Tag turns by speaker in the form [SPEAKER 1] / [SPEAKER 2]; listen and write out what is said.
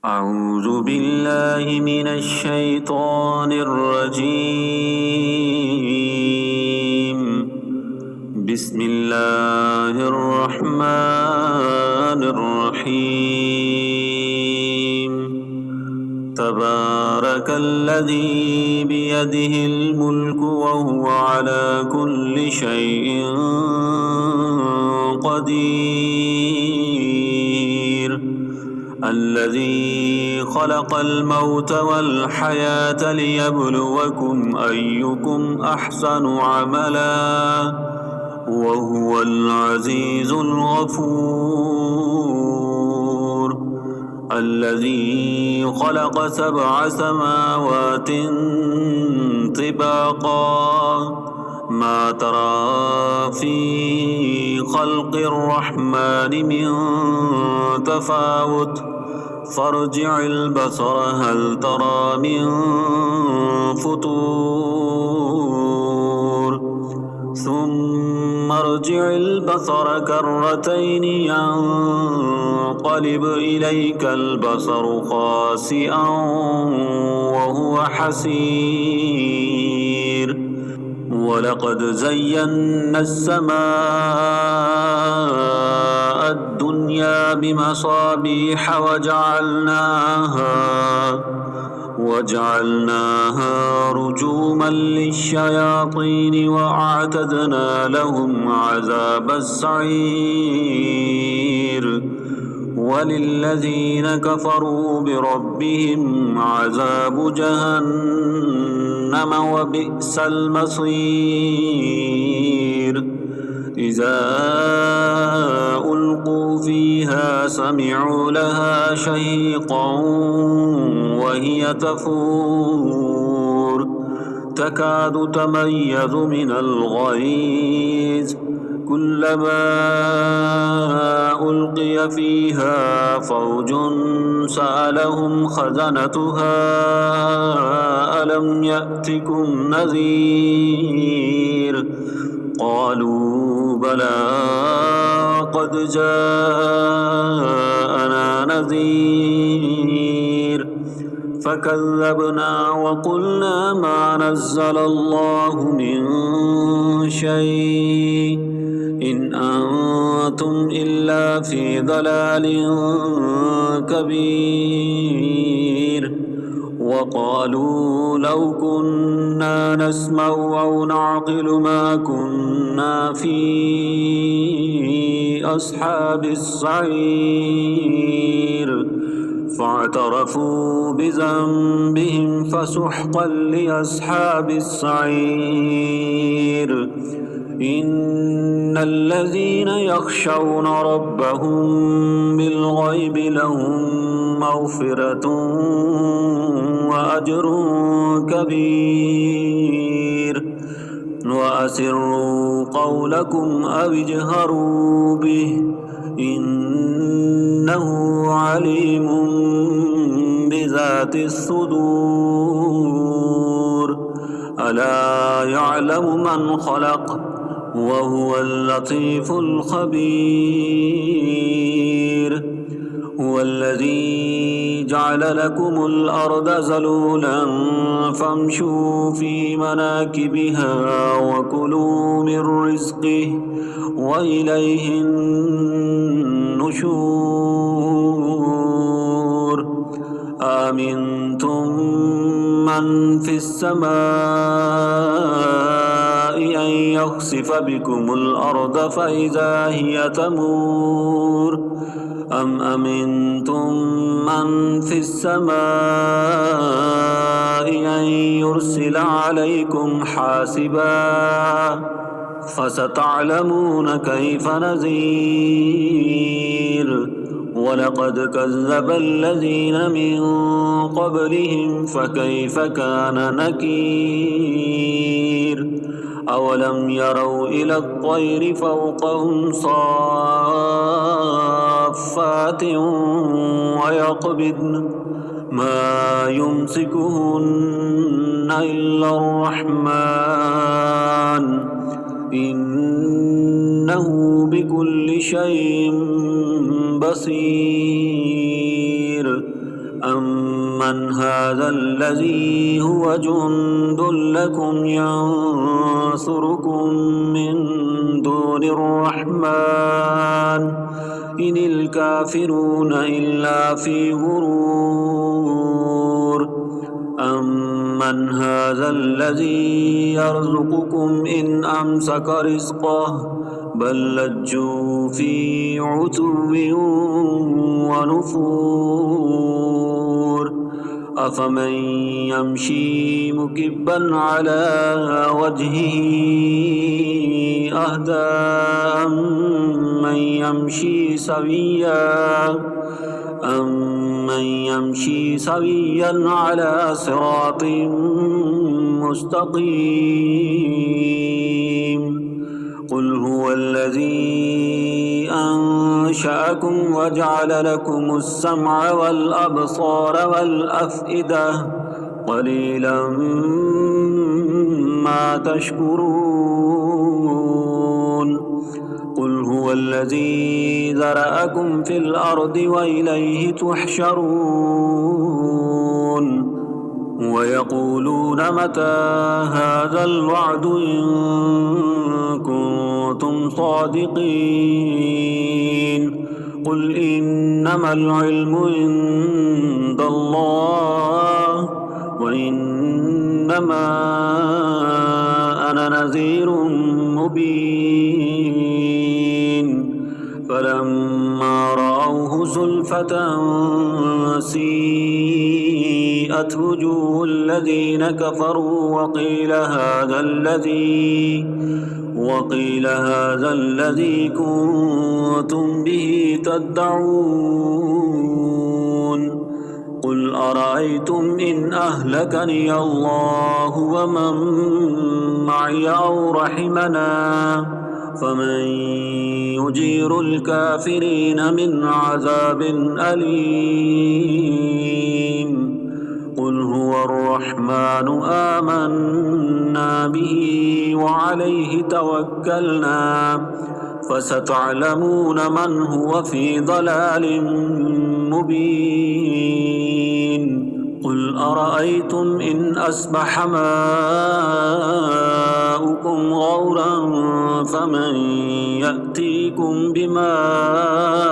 [SPEAKER 1] أعوذ بالله من الشيطان الرجيم. بسم الله الرحمن الرحيم. تبارك الذي بيده الملك وهو على كل شيء قدير. الذي خلق الموت والحياة ليبلوكم أيكم أحسن عملا وهو العزيز الغفور. الذي خلق 7 سماوات طباقا ما ترى في خلق الرحمن من تفاوت فارجع البصر هل ترى من فطور ثم ارجع البصر كرتين ينقلب إليك البصر خاسئا وهو حسير. ولقد زينا السماء الدنيا بمصابيح وجعلناها رجوما للشياطين وأعتدنا لهم عذاب السعير. وللذين كفروا بربهم عذاب جهنم وبئس المصير. إذا ألقوا فيها سمعوا لها شهيقا وهي تفور تكاد تميز من الغيظ كلما ألقي فيها فوج سألهم خزنتها ألم يأتكم نذير قالوا بلى قد جاءنا نذير فكذبنا وقلنا ما نزل الله من شيء إن أنتم إلا في ضلال كبير. وقالوا لو كنا نسمع أو نعقل ما كنا في أصحاب السعير فاعترفوا بذنبهم فسحقا لأصحاب السعير. إن الذين يخشون ربهم بالغيب لهم مغفرة وأجر كبير. وأسروا قولكم أو اجهروا به إنه عليم بذات الصدور. ألا يعلم من خلق وهو اللطيف الخبير. هو الذي جعل لكم الأرض ذلولا فامشوا في مناكبها وكلوا من رزقه وإليه النشور. آمنتم من في السماء أن يخسف بكم الأرض فإذا هي تمور أم أمنتم من في السماء أن يرسل عليكم حاسبا فستعلمون كيف نذير. ولقد كذب الذين من قبلهم فكيف كان نكير. أولم يروا إلى الطير فوقهم صافات ويقبضن ما يمسكهن إلا الرحمن إنه بكل شيء بصير. أمن هذا الذي هو جند لكم ينصركم من دون الرحمن إن الكافرون إلا في غرور أمن هذا الذي يرزقكم إن أمسك رزقه بل لجوا في عتو ونفور أفمن يمشي مكبا على وجهه أهدى أمن يمشي سويا على صراط مستقيم قل هو الذي أنشأكم وجعل لكم السمع والأبصار والأفئدة قليلا ما تشكرون قل هو الذي ذرأكم في الأرض وإليه تحشرون ويقولون متى هذا الوعد إن كنتم صادقين قل إنما العلم عند الله وإنما أنا نذير مبين فلما رأوه زلفة سيئت وجوه الذين كفروا وقيل هذا الذي كنتم به تدعون قل أرأيتم إن أهلكني الله ومن معي أو رحمنا فمن يجير الكافرين من عذاب أليم قل هو الرحمن آمنا به وعليه توكلنا فستعلمون من هو في ضلال مبين قل أرأيتم إن أصبح ماؤكم غورا فمن يأتيكم بماء